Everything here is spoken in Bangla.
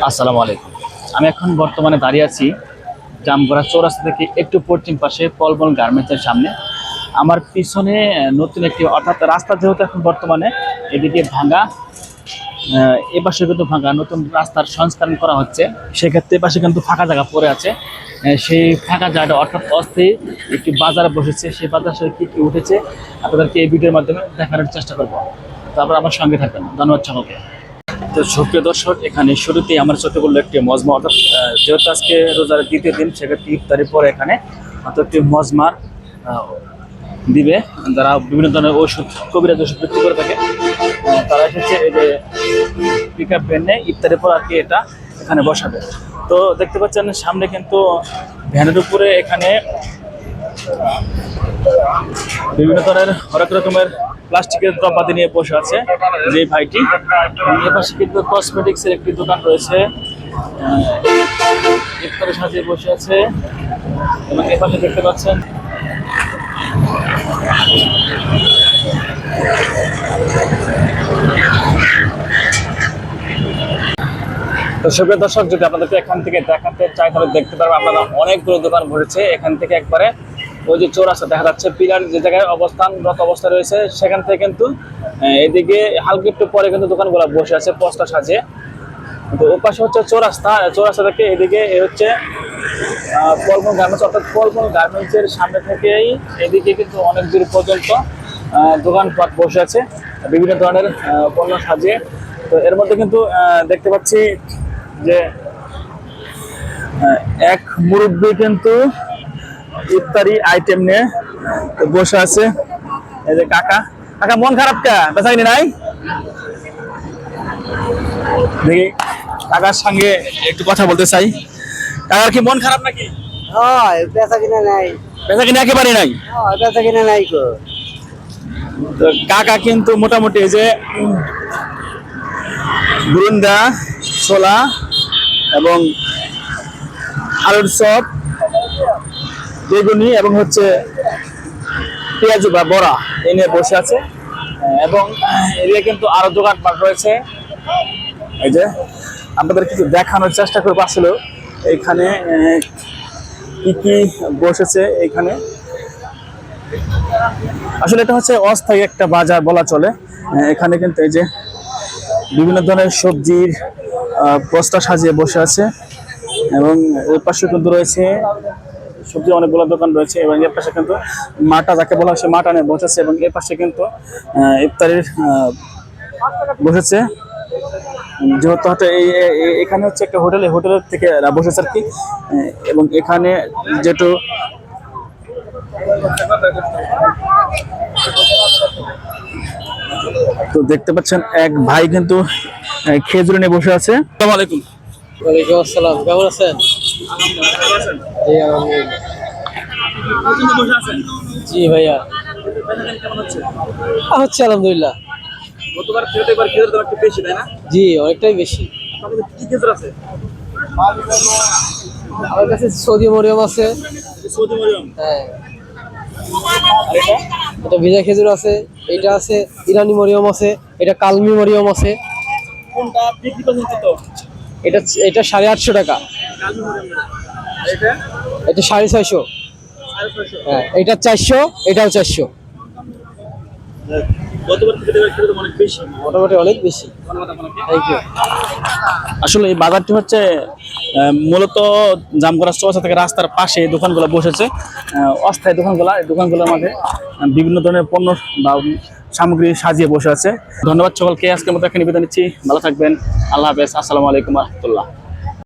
আসসালামু আলাইকুম। আমি এখন বর্তমানে দাঁড়িয়ে আছি জামগড়া চৌরাস্তা থেকে একটু পশ্চিম পাশে পলবন গার্মেন্টসের সামনে। আমার পিছনে নতুন একটি, অর্থাৎ রাস্তা যেহেতু এখন বর্তমানে এদিকে ভাঙা, এ পাশে কিন্তু ভাঙা, নতুন রাস্তার সংস্করণ করা হচ্ছে। সেক্ষেত্রে এ পাশে কিন্তু ফাঁকা জায়গা পড়ে আছে। সেই ফাঁকা জায়গাটা অর্থাৎ অস্থায়ী একটি বাজারে বসেছে। সেই বাজারে কী কী উঠেছে আপনাদেরকে এই ভিডিওর মাধ্যমে দেখানোর চেষ্টা করবো। তারপর আমার সঙ্গে থাকবেন। ধন্যবাদ সকলকে। তো সুপ্রিয় দর্শক, এখানে শুরুতেই আমার চোখে পড়লো একটি মজমা, অর্থাৎ যেহেতু আজকে রোজার দ্বিতীয় দিন, সেক্ষেত্রে ইফতারের পরে এখানে অর্থাৎ একটি মজমার দিবে, যারা বিভিন্ন ধরনের ওষুধ, কবিরাজ ওষুধ বিক্রি করে থাকে। তারা এসেছে এই যে পিক আপ ভ্যানে ইফতারের পর আর কি এটা এখানে বসাবে। তো দেখতে পাচ্ছেন সামনে কিন্তু ভ্যানের উপরে এখানে বিভিন্ন ধরনের অনেক রকমের প্লাস্টিকের দ্রব্যাদি নিয়ে বসে আছে যে ভাইটি। এপাশে কিন্তু কসমেটিক্সের একটি দোকান রয়েছে, ইফতারের সাথে বসে আছে। এবং এপাশে দেখতে পাচ্ছেন তো সুপ্রিয় দর্শক, যদি আপনাদেরকে এখান থেকে দেখাতে চাই তাহলে দেখতে পারবেন আপনারা অনেকগুলো দোকান ভরেছে এখান থেকে। একবারে ওই যে চৌরাস্তা দেখা যাচ্ছে, পিলার যে জায়গায় অবস্থানরত অবস্থা রয়েছে সেখান থেকে কিন্তু এদিকে হালকা একটু পরে কিন্তু দোকানগুলো বসে আছে পোস্টার সাজিয়ে। তো ওই পাশে হচ্ছে চৌরাস্তা, চৌরাস্তা থেকে এদিকে হচ্ছে পলবন গার্মেন্টস, অর্থাৎ পলবন গার্মেন্টসের সামনে থেকেই এদিকে কিন্তু অনেক দূর পর্যন্ত দোকানপাট বসে আছে বিভিন্ন ধরনের পণ্য সাজিয়ে। তো এর মধ্যে কিন্তু দেখতে পাচ্ছি যে এক মুরব্বী কিন্তু ইফতারি আইটেম নিয়ে বসে আছে। এই যে কাকা, কাকা মন খারাপ কা বেচা কিনি নাই? দেখি কাকার সঙ্গে একটু কথা বলতে চাই। কাকার কি মন খারাপ নাকি? বেচা কিনা নাই, বেচা কিনা একেবারে নাই? বেচা কিনা নাই গো। তো কাকা কিন্তু মোটামুটি এই যে বুরুন্দা, ছোলা এবং আলুর চপ, বেগুনি এবং হচ্ছে পেঁয়াজু বা বড়া এই নিয়ে বসে আছে। এবং এদিকে কিন্তু আরো দোকানপাট রয়েছে। এই যে আপনাদের কিছু দেখানোর চেষ্টা করবো আসলে এখানে কি কি বসেছে। এখানে আসলে এটা হচ্ছে অস্থায়ী একটা বাজার বলা চলে। এখানে কিন্তু এই যে বিভিন্ন ধরনের সবজির পোস্টার সাজিয়ে বসে আছে। এবং এর পাশে কিন্তু রয়েছে সবজি অনেকগুলো দোকান রয়েছে। এবং এর পাশে কিন্তু মাটা যাকে বলা হয় সে মাটা নিয়ে বসেছে। এবং এর পাশে কিন্তু ইফতারির বসেছে, যেহেতু হয়তো এখানে হচ্ছে একটা হোটেলের থেকে বসেছে আর কি। এবং এখানে যেটু তো দেখতে পাচ্ছেন এক ভাই কিন্তু খেজুর নিয়ে বসে আছে। আসসালামু আলাইকুম। ওয়ালাইকুম আসসালাম, কেমন আছেন? জি ভাইয়া, হচ্ছে আলহামদুলিল্লাহ। জি অনেকটাই বেশি। আমার কাছে সৌদি মরিয়ম আছে, হ্যাঁ এটা ভিজা খেজুর আছে, এটা আছে ইরানি মরিয়ম আছে, এটা কালমি মরিয়ম আছে। এটা এটা 850 টাকা, এটা 650, হ্যাঁ এটা 400, এটাও 400। মোটামুটি অনেক বেশি। Thank you. আসলে এই বাজারটি হচ্ছে মূলত জামগড়া চৌরাস্তা থেকে রাস্তার পাশে দোকানগুলো বসেছে, অস্থায়ী দোকানগুলো। এই দোকানগুলোর মাঝে বিভিন্ন ধরনের পণ্য বা সামগ্রী সাজিয়ে বসে আছে। ধন্যবাদ সকলকে। আজকের মতো এখানে বিদায় নিচ্ছি। ভালো থাকবেন। আল্লাহ হাফেজ। আসসালামু আলাইকুম রহমতুল্লাহ।